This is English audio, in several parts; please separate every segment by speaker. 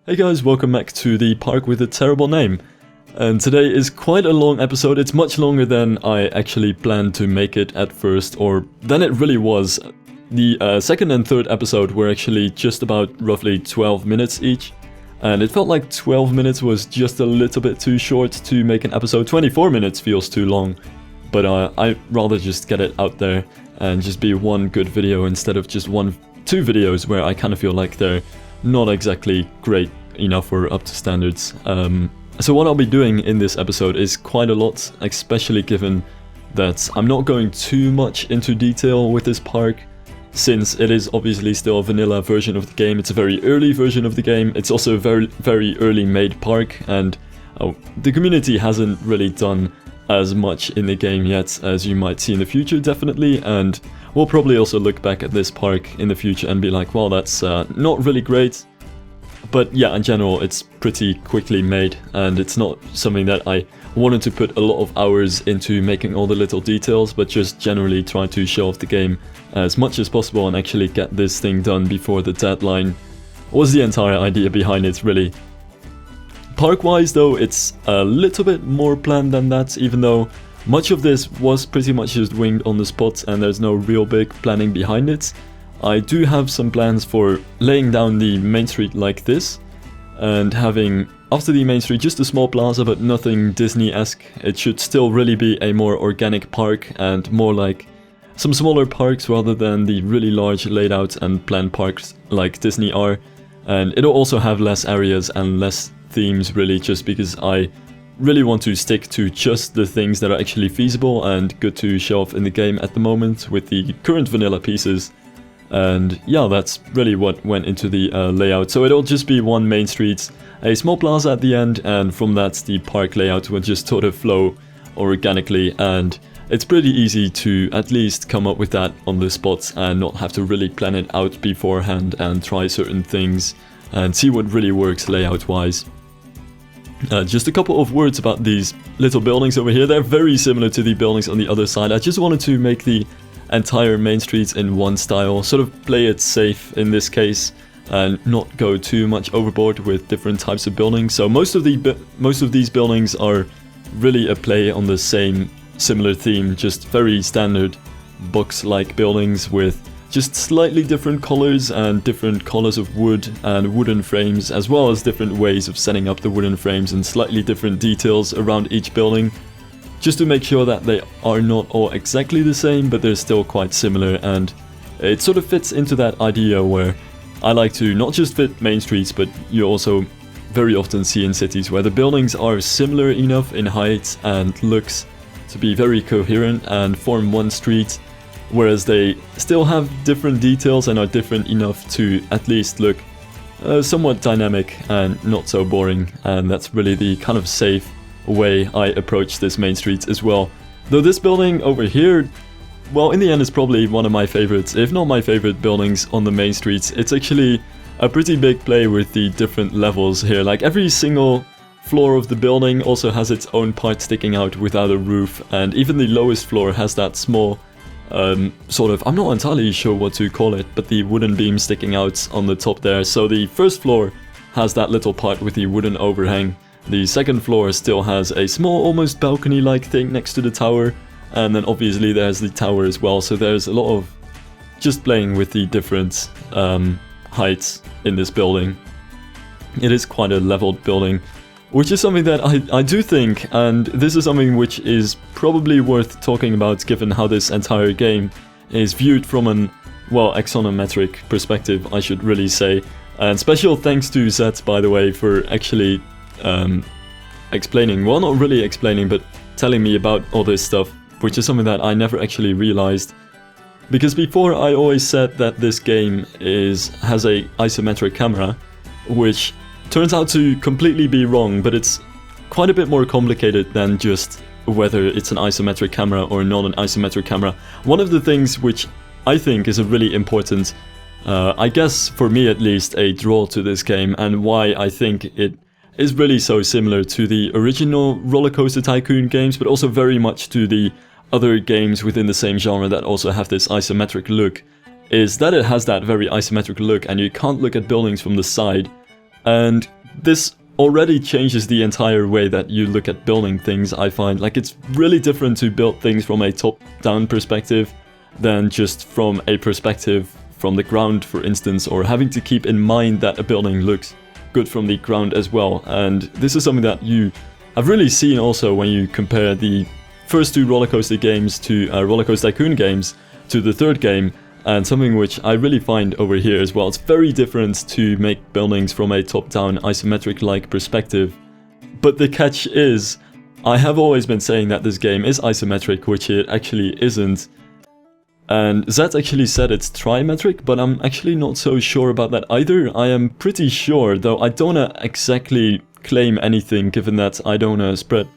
Speaker 1: Hey guys, welcome back to the park with a terrible name. And today is quite a long episode. It's much longer than I actually planned to make it at first, or than it really was. The second and third episode were actually just about roughly 12 minutes each. And it felt like 12 minutes was just a little bit too short to make an episode. 24 minutes feels too long. But I'd rather just get it out there and just be one good video instead of just two videos where I kind of feel like they're not exactly great enough or up to standards. So what I'll be doing in this episode is quite a lot, especially given that I'm not going too much into detail with this park, since it is obviously still a vanilla version of the game. It's a very early version of the game. It's also a very early made park, and the community hasn't really done as much in the game yet as you might see in the future, definitely, and we'll probably also look back at this park in the future and be like, well, that's not really great. But yeah, in general, it's pretty quickly made, and it's not something that I wanted to put a lot of hours into making all the little details, but just generally try to show off the game as much as possible and actually get this thing done before the deadline was the entire idea behind it, really. Park-wise though, it's a little bit more planned than that, even though much of this was pretty much just winged on the spot and there's no real big planning behind it. I do have some plans for laying down the main street like this, and having, after the main street, just a small plaza but nothing Disney-esque. It should still really be a more organic park and more like some smaller parks rather than the really large laid out and planned parks like Disney are. And it'll also have less areas and less themes, really, just because I really want to stick to just the things that are actually feasible and good to show off in the game at the moment with the current vanilla pieces. And yeah, that's really what went into the layout. So it'll just be one main street, a small plaza at the end, and from that the park layout will just sort of flow organically, and it's pretty easy to at least come up with that on the spot and not have to really plan it out beforehand and try certain things and see what really works layout wise. Just a couple of words about these little buildings over here. They're very similar to the buildings on the other side. I just wanted to make the entire main streets in one style, sort of play it safe in this case and not go too much overboard with different types of buildings. So most of these buildings are really a play on the same similar theme, just very standard box-like buildings with just slightly different colors and different colors of wood and wooden frames, as well as different ways of setting up the wooden frames and slightly different details around each building, just to make sure that they are not all exactly the same, but they're still quite similar. And it sort of fits into that idea where I like to not just fit main streets, but you also very often see in cities where the buildings are similar enough in height and looks to be very coherent and form one street, whereas they still have different details and are different enough to at least look somewhat dynamic and not so boring. And that's really the kind of safe way I approach this main street as well. Though this building over here, well, in the end, is probably one of my favorites, if not my favorite buildings on the main streets. It's actually a pretty big play with the different levels here. Like every single floor of the building also has its own part sticking out without a roof, and even the lowest floor has that small sort of, I'm not entirely sure what to call it, but the wooden beam sticking out on the top there. So the first floor has that little part with the wooden overhang. The second floor still has a small, almost balcony-like thing next to the tower, and then obviously there's the tower as well. So there's a lot of just playing with the different heights in this building. It is quite a leveled building, which is something that I do think, and this is something which is probably worth talking about given how this entire game is viewed from an, well, axonometric perspective, I should really say. And special thanks to Zed, by the way, for actually explaining, well, not really explaining, but telling me about all this stuff, which is something that I never actually realized. Because before I always said that this game has a isometric camera, which turns out to completely be wrong, but it's quite a bit more complicated than just whether it's an isometric camera or not an isometric camera. One of the things which I think is a really important, I guess for me at least, a draw to this game, and why I think it is really so similar to the original Roller Coaster Tycoon games, but also very much to the other games within the same genre that also have this isometric look, is that it has that very isometric look and you can't look at buildings from the side. And this already changes the entire way that you look at building things, I find. Like, it's really different to build things from a top-down perspective than just from a perspective from the ground, for instance, or having to keep in mind that a building looks good from the ground as well. And this is something that you have really seen also when you compare the first two roller coaster games to Roller Coaster Tycoon games to the third game, and something which I really find over here as well. It's very different to make buildings from a top-down isometric-like perspective. But the catch is, I have always been saying that this game is isometric, which it actually isn't. And Zed actually said it's trimetric, but I'm actually not so sure about that either. I am pretty sure, though I don't exactly claim anything, given that I don't spread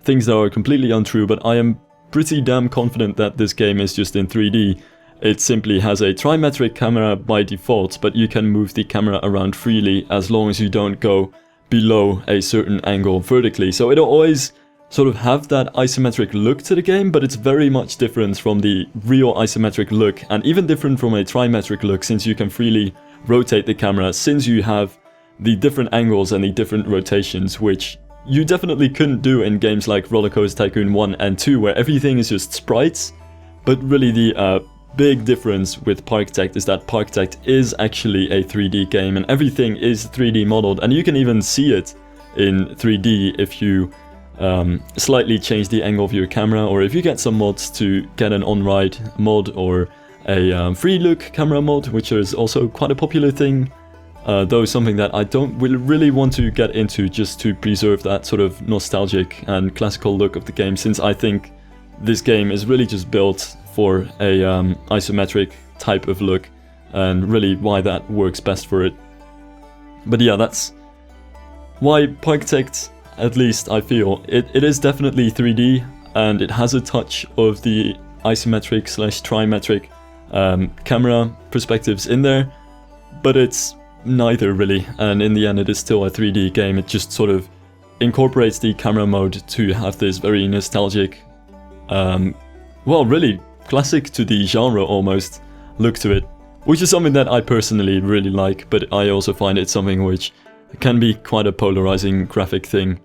Speaker 1: things that are completely untrue, but I am pretty damn confident that this game is just in 3D. It simply has a trimetric camera by default, but you can move the camera around freely as long as you don't go below a certain angle vertically. So it'll always sort of have that isometric look to the game, but it's very much different from the real isometric look, and even different from a trimetric look, since you can freely rotate the camera, since you have the different angles and the different rotations, which you definitely couldn't do in games like Roller Coaster Tycoon 1 and 2, where everything is just sprites. But really the big difference with Parkitect is that Parkitect is actually a 3D game, and everything is 3D modeled, and you can even see it in 3D if you slightly change the angle of your camera, or if you get some mods to get an on-ride mod or a free look camera mod, which is also quite a popular thing, though something that I don't really want to get into, just to preserve that sort of nostalgic and classical look of the game, since I think this game is really just built for a isometric type of look, and really why that works best for it. But yeah, that's why Parkitect, at least I feel, it is definitely 3D, and it has a touch of the isometric / trimetric camera perspectives in there, but it's neither really, and in the end it is still a 3D game. It just sort of incorporates the camera mode to have this very nostalgic, well, really classic to the genre almost look to it, which is something that I personally really like, but I also find it something which can be quite a polarizing graphic thing.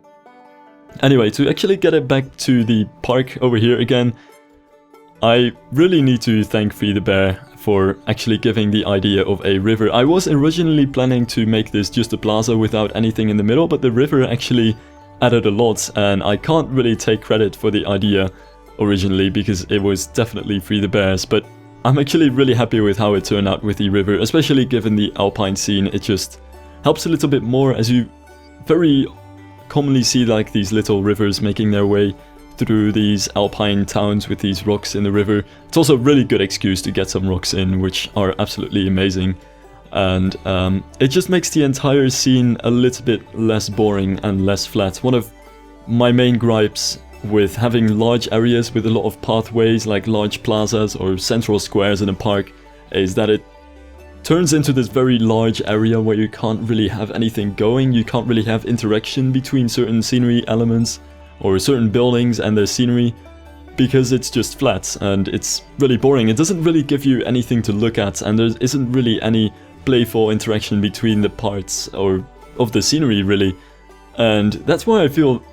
Speaker 1: Anyway, to actually get it back to the park over here again, I really need to thank Free the Bear for actually giving the idea of a river. I was originally planning to make this just a plaza without anything in the middle, but the river actually added a lot, and I can't really take credit for the idea originally because it was definitely Free the Bear's, but I'm actually really happy with how it turned out with the river, especially given the Alpine scene. It just helps a little bit more, as you very commonly see like these little rivers making their way through these Alpine towns with these rocks in the river. It's also a really good excuse to get some rocks in, which are absolutely amazing, and it just makes the entire scene a little bit less boring and less flat. One of my main gripes with having large areas with a lot of pathways, like large plazas or central squares in a park, is that it turns into this very large area where you can't really have anything going. You can't really have interaction between certain scenery elements or certain buildings and their scenery, because it's just flat and it's really boring. It doesn't really give you anything to look at, and there isn't really any playful interaction between the parts or of the scenery really. And that's why I feel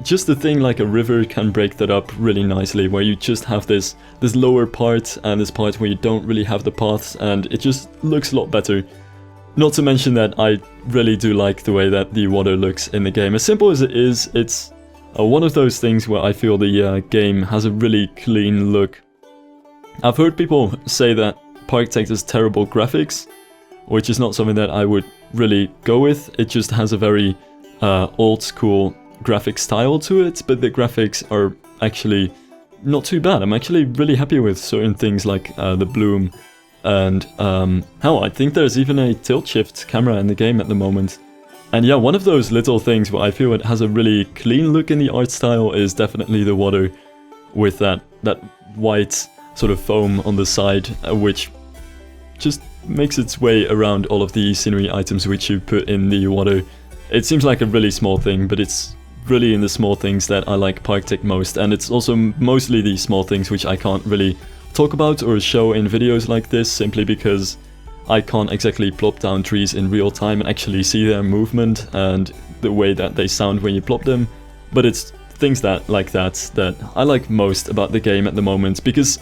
Speaker 1: just a thing like a river can break that up really nicely, where you just have this lower part and this part where you don't really have the paths, and it just looks a lot better. Not to mention that I really do like the way that the water looks in the game. As simple as it is, it's one of those things where I feel the game has a really clean look. I've heard people say that Parkitect has terrible graphics, which is not something that I would really go with. It just has a very old school graphic style to it, but the graphics are actually not too bad. I'm actually really happy with certain things like the bloom, and hell, I think there's even a tilt shift camera in the game at the moment. And yeah, one of those little things where I feel it has a really clean look in the art style is definitely the water with that white sort of foam on the side, which just makes its way around all of the scenery items which you put in the water. It seems like a really small thing, but it's really in the small things that I like Parkitect most, and it's also mostly the small things which I can't really talk about or show in videos like this, simply because I can't exactly plop down trees in real time and actually see their movement and the way that they sound when you plop them, but it's things like that I like most about the game at the moment, because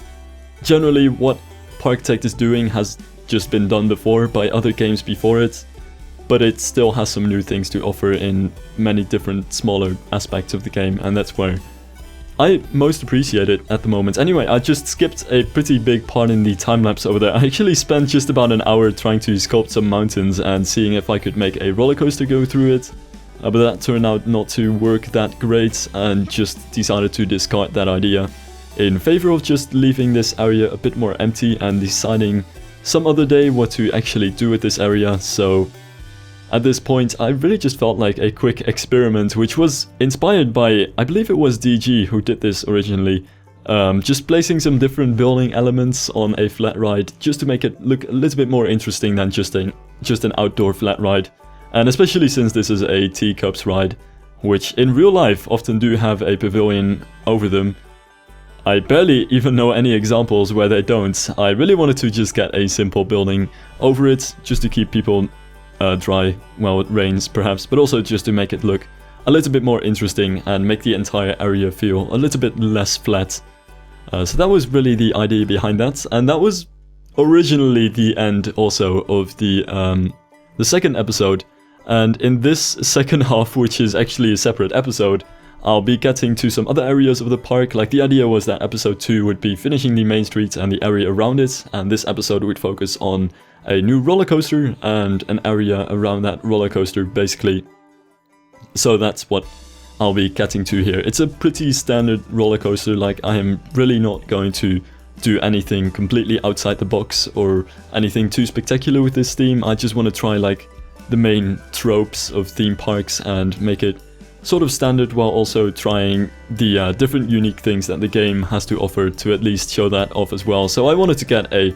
Speaker 1: generally what Parkitect is doing has just been done before by other games before it, but it still has some new things to offer in many different smaller aspects of the game, and that's where I most appreciate it at the moment. Anyway, I just skipped a pretty big part in the time-lapse over there. I actually spent just about an hour trying to sculpt some mountains and seeing if I could make a roller coaster go through it, but that turned out not to work that great, and just decided to discard that idea in favor of just leaving this area a bit more empty and deciding some other day what to actually do with this area. So at this point I really just felt like a quick experiment, which was inspired by, I believe it was DG who did this originally, just placing some different building elements on a flat ride just to make it look a little bit more interesting than just an outdoor flat ride. And especially since this is a teacups ride, which in real life often do have a pavilion over them, I barely even know any examples where they don't. I really wanted to just get a simple building over it, just to keep people dry while it rains perhaps, but also just to make it look a little bit more interesting and make the entire area feel a little bit less flat. So that was really the idea behind that, and that was originally the end also of the second episode. And in this second half, which is actually a separate episode, I'll be getting to some other areas of the park. Like, the idea was that episode 2 would be finishing the main street and the area around it, and this episode would focus on a new roller coaster and an area around that roller coaster, basically. So that's what I'll be getting to here. It's a pretty standard roller coaster. Like, I am really not going to do anything completely outside the box or anything too spectacular with this theme. I just want to try like the main tropes of theme parks and make it sort of standard, while also trying the different unique things that the game has to offer to at least show that off as well. So I wanted to get a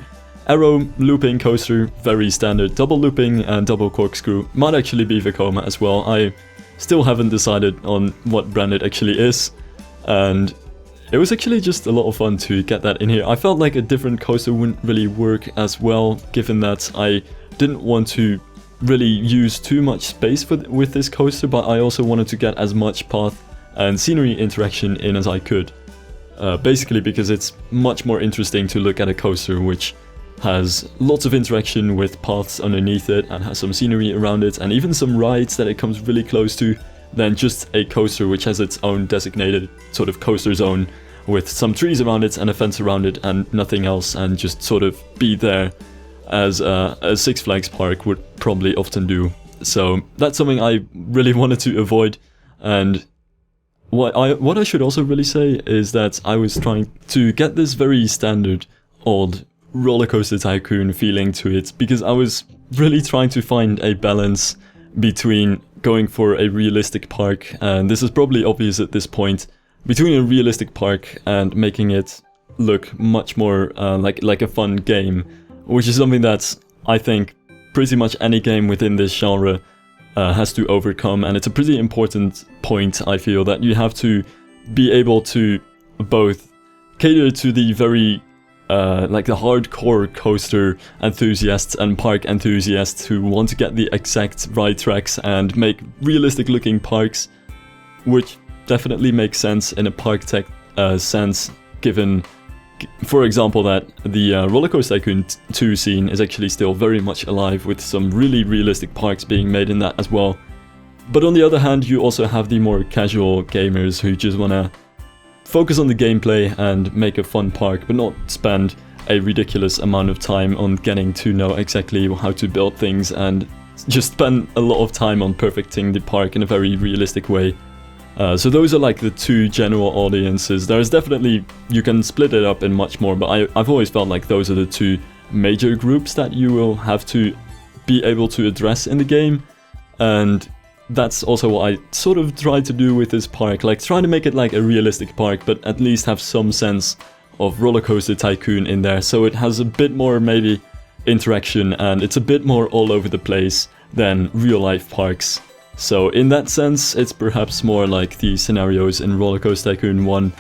Speaker 1: arrow looping coaster, very standard, double looping and double corkscrew. Might actually be Vekoma as well. I still haven't decided on what brand it actually is, and it was actually just a lot of fun to get that in here. I felt like a different coaster wouldn't really work as well, given that I didn't want to really use too much space with this coaster, but I also wanted to get as much path and scenery interaction in as I could. Basically because it's much more interesting to look at a coaster which has lots of interaction with paths underneath it and has some scenery around it and even some rides that it comes really close to, than just a coaster which has its own designated sort of coaster zone with some trees around it and a fence around it and nothing else, and just sort of be there as a Six Flags park would probably often do. So that's something I really wanted to avoid. And what I should also really say is that I was trying to get this very standard old roller coaster tycoon feeling to it, because I was really trying to find a balance between going for a realistic park, and this is probably obvious at this point, between a realistic park and making it look much more like a fun game, which is something that I think pretty much any game within this genre has to overcome. And it's a pretty important point, I feel, that you have to be able to both cater to the very like the hardcore coaster enthusiasts and park enthusiasts who want to get the exact ride tracks and make realistic looking parks, which definitely makes sense in a Parkitect sense, given, for example, that the Roller Coaster Tycoon 2 scene is actually still very much alive, with some really realistic parks being made in that as well. But on the other hand, you also have the more casual gamers who just wanna focus on the gameplay and make a fun park, but not spend a ridiculous amount of time on getting to know exactly how to build things, and just spend a lot of time on perfecting the park in a very realistic way. So those are like the two general audiences. There's definitely, you can split it up in much more, but I've always felt like those are the two major groups that you will have to be able to address in the game. And that's also what I sort of tried to do with this park, like trying to make it like a realistic park, but at least have some sense of Roller Coaster Tycoon in there, so it has a bit more maybe interaction and it's a bit more all over the place than real life parks. So in that sense, it's perhaps more like the scenarios in Roller Coaster Tycoon 1,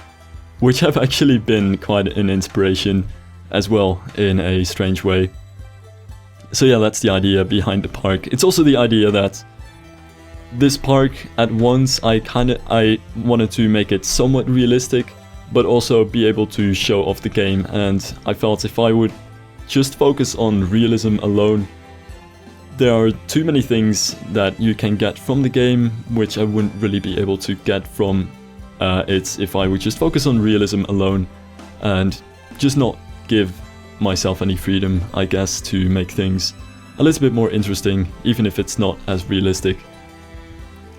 Speaker 1: which have actually been quite an inspiration as well, in a strange way. So yeah, that's the idea behind the park. It's also the idea that this park, at once, I wanted to make it somewhat realistic, but also be able to show off the game, and I felt if I would just focus on realism alone, there are too many things that you can get from the game, which I wouldn't really be able to get from it if I would just focus on realism alone, and just not give myself any freedom, I guess, to make things a little bit more interesting, even if it's not as realistic.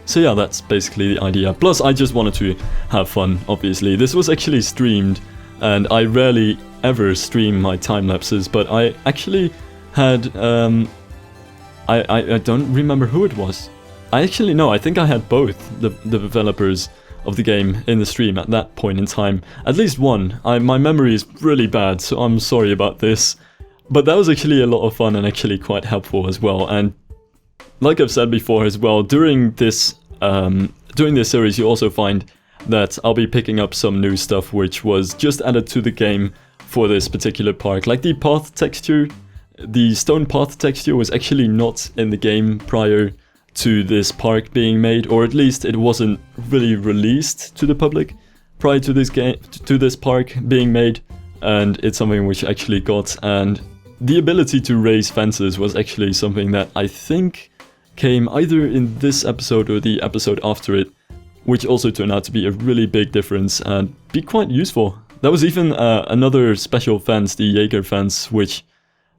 Speaker 1: So yeah, that's basically the idea. Plus, I just wanted to have fun, obviously. This was actually streamed, and I rarely ever stream my time lapses, but I actually had, I don't remember who it was. I think I had both the developers of the game in the stream at that point in time. At least one. My memory is really bad, so I'm sorry about this. But that was actually a lot of fun and actually quite helpful as well. And like I've said before as well, during this series you also find that I'll be picking up some new stuff which was just added to the game for this particular park. Like the path texture, the stone path texture was actually not in the game prior to this park being made, or at least it wasn't really released to the public prior to this park being made, and it's something which I actually got. And the ability to raise fences was actually something that I think came either in this episode or the episode after it, which also turned out to be a really big difference and be quite useful. There was even another special fence, the Jaeger fence, which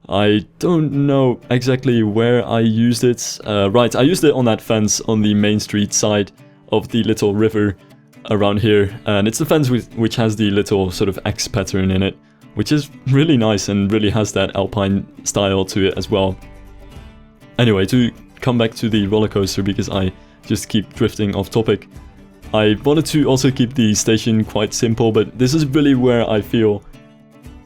Speaker 1: I don't know exactly where I used it. Right, I used it on that fence on the main street side of the little river around here, and it's the fence which has the little sort of X pattern in it, which is really nice and really has that Alpine style to it as well. Anyway, to come back to the roller coaster, because I just keep drifting off topic, I wanted to also keep the station quite simple, but this is really where I feel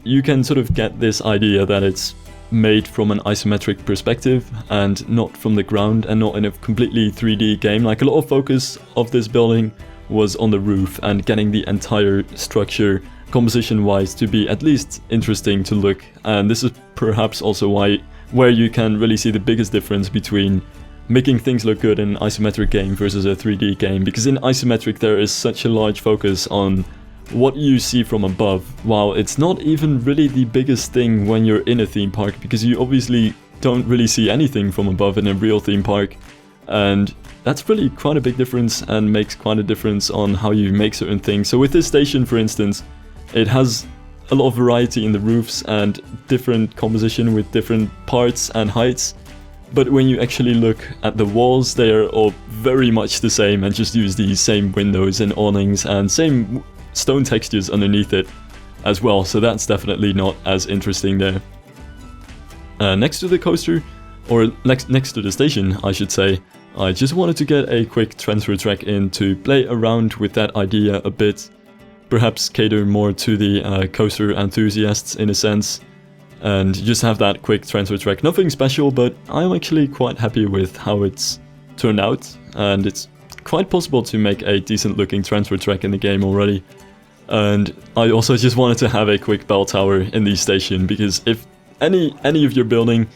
Speaker 1: you can sort of get this idea that it's made from an isometric perspective and not from the ground and not in a completely 3D game. Like, a lot of focus of this building was on the roof and getting the entire structure composition wise to be at least interesting to look, and this is perhaps also where you can really see the biggest difference between making things look good in an isometric game versus a 3D game, because in isometric there is such a large focus on what you see from above, while it's not even really the biggest thing when you're in a theme park, because you obviously don't really see anything from above in a real theme park, and that's really quite a big difference and makes quite a difference on how you make certain things. So with this station, for instance, it has a lot of variety in the roofs and different composition with different parts and heights, but when you actually look at the walls, they are all very much the same and just use the same windows and awnings and same stone textures underneath it as well, so that's definitely not as interesting there. Next to the coaster, or next to the station I should say, I just wanted to get a quick transfer track in to play around with that idea a bit, perhaps cater more to the coaster enthusiasts in a sense, and just have that quick transfer track. Nothing special, but I'm actually quite happy with how it's turned out, and it's quite possible to make a decent looking transfer track in the game already. And I also just wanted to have a quick bell tower in the station, because if any of your building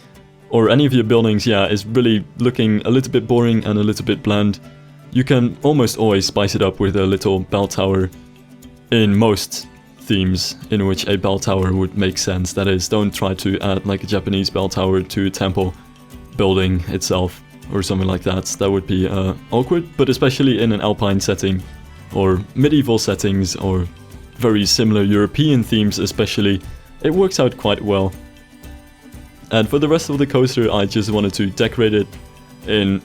Speaker 1: or any of your buildings, yeah, is really looking a little bit boring and a little bit bland, you can almost always spice it up with a little bell tower in most themes in which a bell tower would make sense. That is, don't try to add like a Japanese bell tower to a temple building itself or something like that. That would be awkward, but especially in an Alpine setting or medieval settings or very similar European themes especially, it works out quite well. And for the rest of the coaster, I just wanted to decorate it in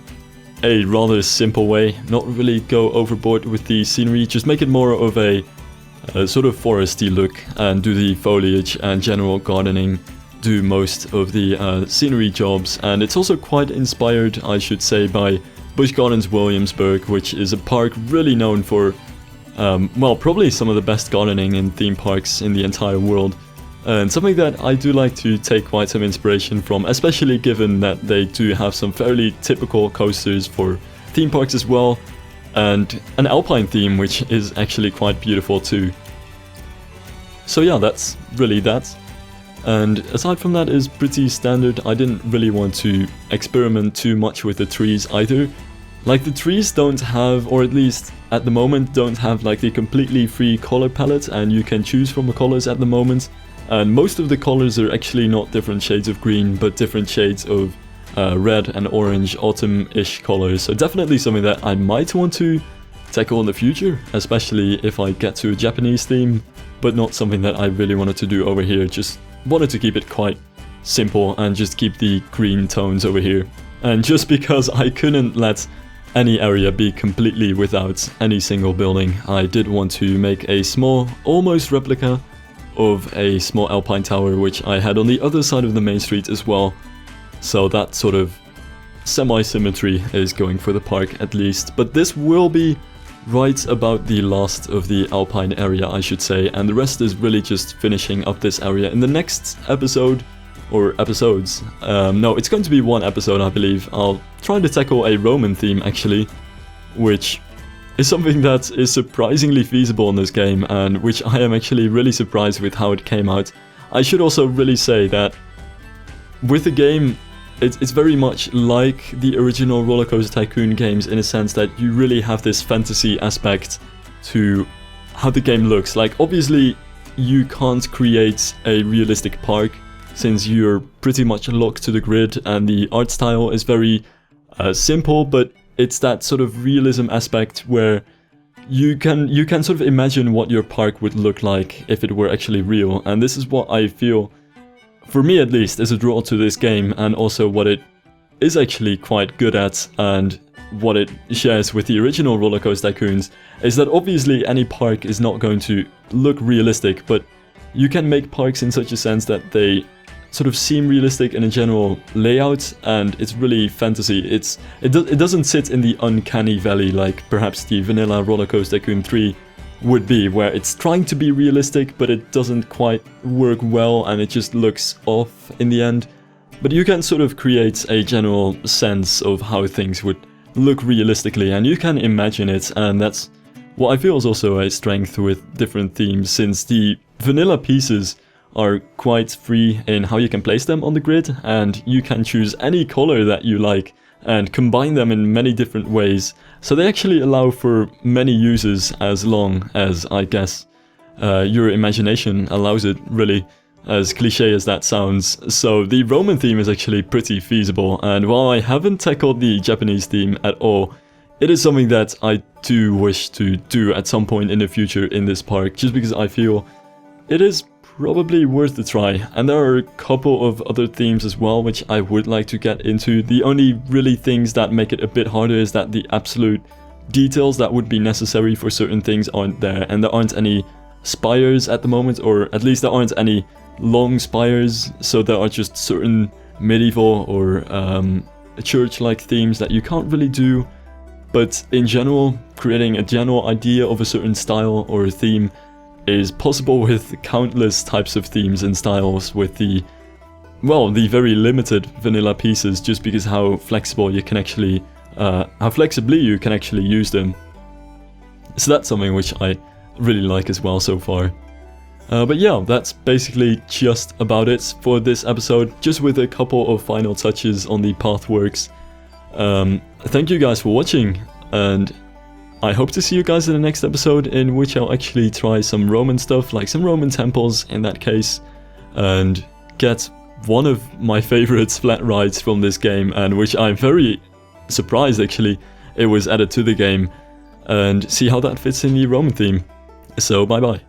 Speaker 1: a rather simple way, not really go overboard with the scenery, just make it more of a sort of foresty look and do the foliage and general gardening, do most of the scenery jobs. And it's also quite inspired, I should say, by Busch Gardens Williamsburg, which is a park really known for, well, probably some of the best gardening in theme parks in the entire world. And something that I do like to take quite some inspiration from, especially given that they do have some fairly typical coasters for theme parks as well, and an Alpine theme which is actually quite beautiful too. So yeah, that's really that. And aside from that, is pretty standard. I didn't really want to experiment too much with the trees either. Like, the trees don't have, or at least at the moment, don't have like the completely free color palette, and you can choose from the colors at the moment. And most of the colors are actually not different shades of green, but different shades of red and orange, autumn-ish colors. So definitely something that I might want to tackle in the future, especially if I get to a Japanese theme, but not something that I really wanted to do over here. Just wanted to keep it quite simple and just keep the green tones over here. And just because I couldn't let any area be completely without any single building, I did want to make a small, almost replica of a small Alpine tower, which I had on the other side of the main street as well. So that sort of semi-symmetry is going for the park at least. But this will be right about the last of the Alpine area, I should say, and the rest is really just finishing up this area. In the next episode, or episodes, no, it's going to be one episode, I believe, I'll try to tackle a Roman theme actually, which is something that is surprisingly feasible in this game, and which I am actually really surprised with how it came out. I should also really say that with the game, it's very much like the original Roller Coaster Tycoon games in a sense that you really have this fantasy aspect to how the game looks. Like, obviously, you can't create a realistic park since you're pretty much locked to the grid, and the art style is very simple, but it's that sort of realism aspect where you can sort of imagine what your park would look like if it were actually real. And this is what I feel, for me at least, is a draw to this game, and also what it is actually quite good at, and what it shares with the original Roller Coaster Tycoons, is that obviously any park is not going to look realistic, but you can make parks in such a sense that they sort of seem realistic in a general layout, and it's really fantasy. It doesn't sit in the uncanny valley like perhaps the vanilla Roller Coaster Tycoon 3 would be, where it's trying to be realistic but it doesn't quite work well and it just looks off in the end. But you can sort of create a general sense of how things would look realistically, and you can imagine it, and that's what I feel is also a strength with different themes, since the vanilla pieces are quite free in how you can place them on the grid, and you can choose any color that you like and combine them in many different ways. So they actually allow for many uses, as long as, I guess, your imagination allows it, really, as cliche as that sounds. So the Roman theme is actually pretty feasible, and while I haven't tackled the Japanese theme at all, it is something that I do wish to do at some point in the future in this park, just because I feel it is probably worth a try. And there are a couple of other themes as well which I would like to get into. The only really things that make it a bit harder is that the absolute details that would be necessary for certain things aren't there, and there aren't any spires at the moment, or at least there aren't any long spires, so there are just certain medieval or church-like themes that you can't really do. But in general, creating a general idea of a certain style or a theme is possible with countless types of themes and styles, with the very limited vanilla pieces, just because how flexible you can actually, how flexibly you can actually use them. So that's something which I really like as well so far. But yeah, that's basically just about it for this episode, just with a couple of final touches on the pathworks. Thank you guys for watching, and I hope to see you guys in the next episode, in which I'll actually try some Roman stuff, like some Roman temples in that case, and get one of my favorites flat rides from this game, and which I'm very surprised actually it was added to the game, and see how that fits in the Roman theme. So bye bye.